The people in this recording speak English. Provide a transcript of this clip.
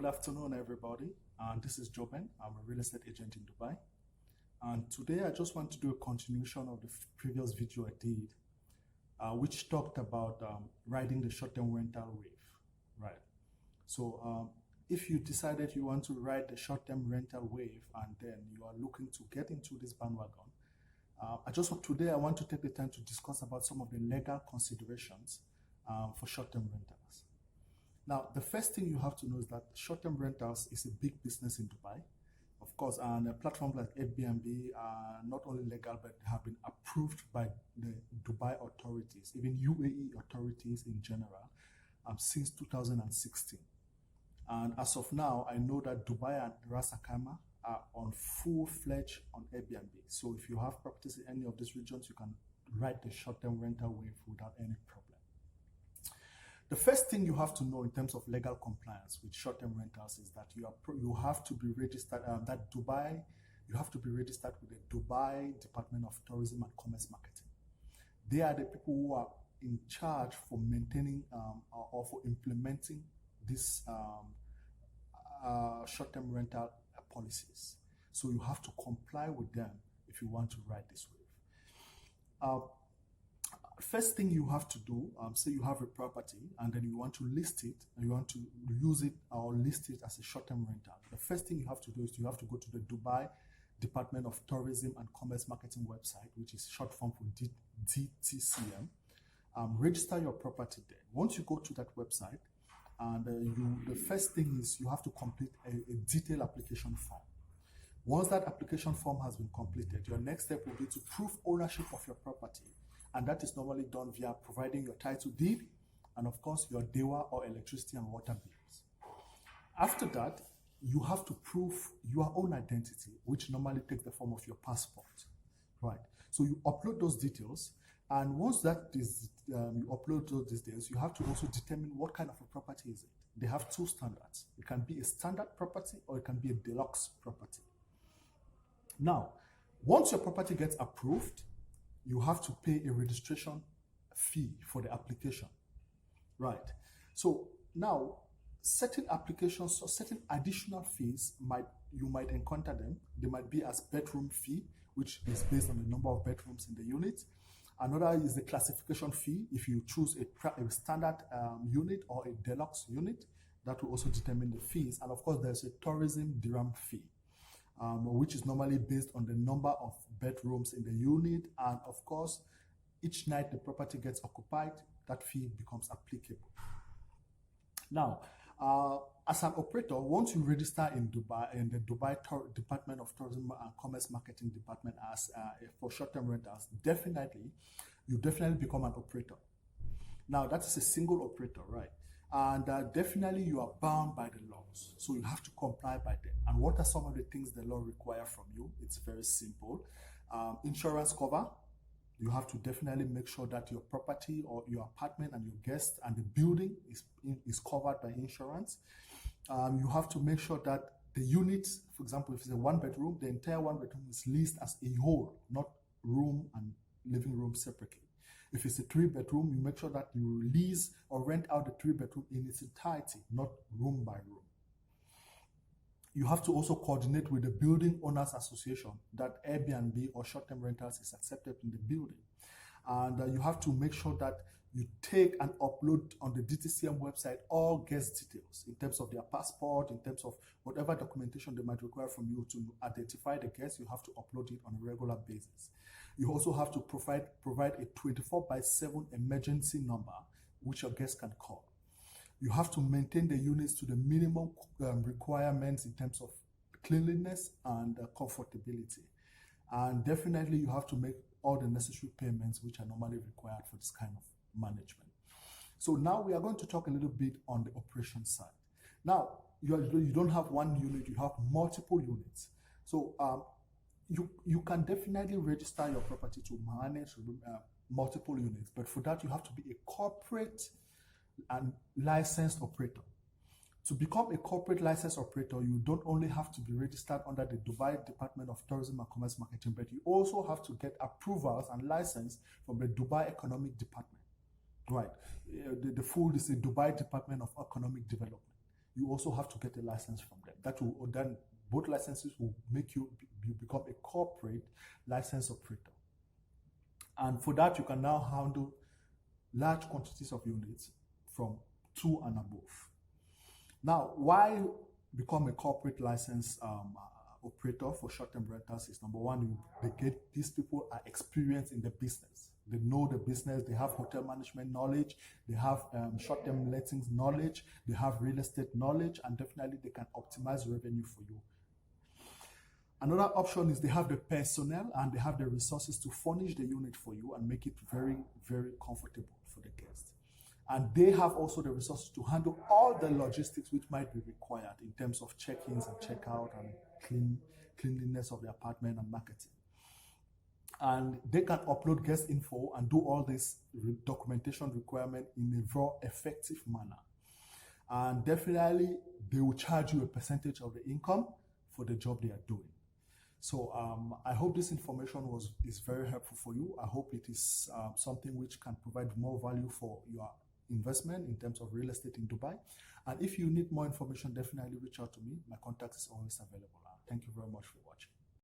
afternoon, everybody. This is Joben. I'm a real estate agent in Dubai. And today I just want to do a continuation of the previous video I did, which talked about riding the short-term rental wave, right? So if you decided you want to ride the short-term rental wave and then you are looking to get into this bandwagon, today I want to take the time to discuss about some of the legal considerations for short-term rentals. Now, the first thing you have to know is that short-term rentals is a big business in Dubai, of course, and a platform like Airbnb are not only legal, but have been approved by the Dubai authorities, even UAE authorities in general, since 2016. And as of now, I know that Dubai and Ras Al Khaimah are on full-fledged on Airbnb. So if you have properties in any of these regions, you can ride the short-term rental wave without any problem. The first thing you have to know in terms of legal compliance with short-term rentals is that you have to be registered. You have to be registered with the Dubai Department of Tourism and Commerce Marketing. They are the people who are in charge for maintaining or for implementing these short-term rental policies. So you have to comply with them if you want to ride this wave. First thing you have to do, say you have a property and then you want to list it, and you want to use it or list it as a short-term rental. The first thing you have to do is you have to go to the Dubai Department of Tourism and Commerce Marketing website, which is short form for DTCM. Register your property there. Once you go to that website, and the first thing is you have to complete a detailed application form. Once that application form has been completed, your next step will be to prove ownership of your property. And that is normally done via providing your title deed and, of course, your DEWA or electricity and water bills. After that, you have to prove your own identity, which normally takes the form of your passport, right? So you upload those details, and once that is you upload those details, you have to also determine what kind of a property is it. They have two standards. It can be a standard property or it can be a deluxe property. Now, once your property gets approved, you have to pay a registration fee for the application, right? So now, certain applications or certain additional fees you might encounter them. They might be as bedroom fee, which is based on the number of bedrooms in the unit. Another is the classification fee. If you choose a standard unit or a deluxe unit, that will also determine the fees. And of course, there's a tourism dirham fee, which is normally based on the number of bedrooms in the unit. And of course, each night the property gets occupied, that fee becomes applicable. Now, as an operator, once you register in Dubai, in the Dubai Department of Tourism and Commerce Marketing Department as for short-term rentals, you definitely become an operator. Now, that is a single operator, right? And definitely you are bound by the laws. So you have to comply by them. And what are some of the things the law requires from you? It's very simple. Insurance cover. You have to definitely make sure that your property or your apartment and your guests and the building is covered by insurance. You have to make sure that the unit, for example, if it's a one bedroom, the entire one bedroom is leased as a whole, not room and living room separately. If it's a three bedroom, you make sure that you lease or rent out the three bedroom in its entirety, not room by room. You have to also coordinate with the Building Owners Association that Airbnb or short-term rentals is accepted in the building. And you have to make sure that you take and upload on the DTCM website all guest details in terms of their passport, in terms of whatever documentation they might require from you to identify the guests. You have to upload it on a regular basis. You also have to provide a 24/7 emergency number which your guests can call. You have to maintain the units to the minimum requirements in terms of cleanliness and comfortability. And definitely you have to make all the necessary payments which are normally required for this kind of management. So now we are going to talk a little bit on the operation side. Now, you don't have one unit, you have multiple units. So you can definitely register your property to manage multiple units, but for that you have to be a corporate and licensed operator. To become a corporate licensed operator, you don't only have to be registered under the Dubai Department of Tourism and Commerce Marketing, but you also have to get approvals and license from the Dubai Economic Department. Right. The full is the Dubai Department of Economic Development. you also have to get a license from them. That will then, both licenses will make you become a corporate license operator. And for that, you can now handle large quantities of units from 2 and above. Now, why become a corporate license operator for short-term rentals is, number one, these people are experienced in the business. They know the business, they have hotel management knowledge, they have short-term lettings knowledge, they have real estate knowledge, and definitely they can optimize revenue for you. Another option is they have the personnel and they have the resources to furnish the unit for you and make it very, very comfortable for the guest. And they have also the resources to handle all the logistics which might be required in terms of check-ins and check-out and cleanliness of the apartment and marketing. And they can upload guest info and do all this documentation requirement in a very effective manner. And definitely, they will charge you a percentage of the income for the job they are doing. So I hope this information is very helpful for you. I hope it is something which can provide more value for your investment in terms of real estate in Dubai. And if you need more information, definitely reach out to me. My contact is always available. Thank you very much for watching.